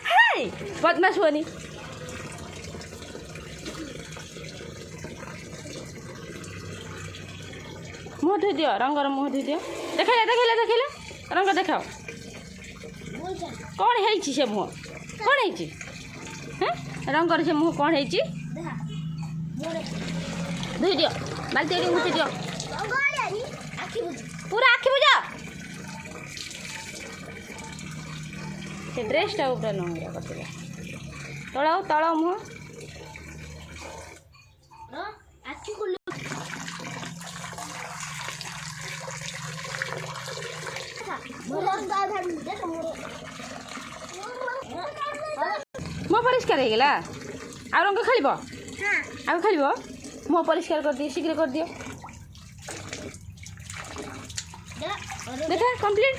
हाय बदमाश हुअनि मुँह धोई दियो रंगर मुँह धोई दियो देखैले रंग देखाओ कौन है से मुँह कौन है रंगर से मुँह कौन है धोई दियो बाल्टी मुझे दियो पूरा आखि बुझ से ड्रेसटा ऊपर नंगा करते तल मुँह मुँह परिष्कार हो गला आ रंग खेल आगे खेल मुँह परिष्कार कर दिए शीघ्र कर दियो देखा कंप्लीट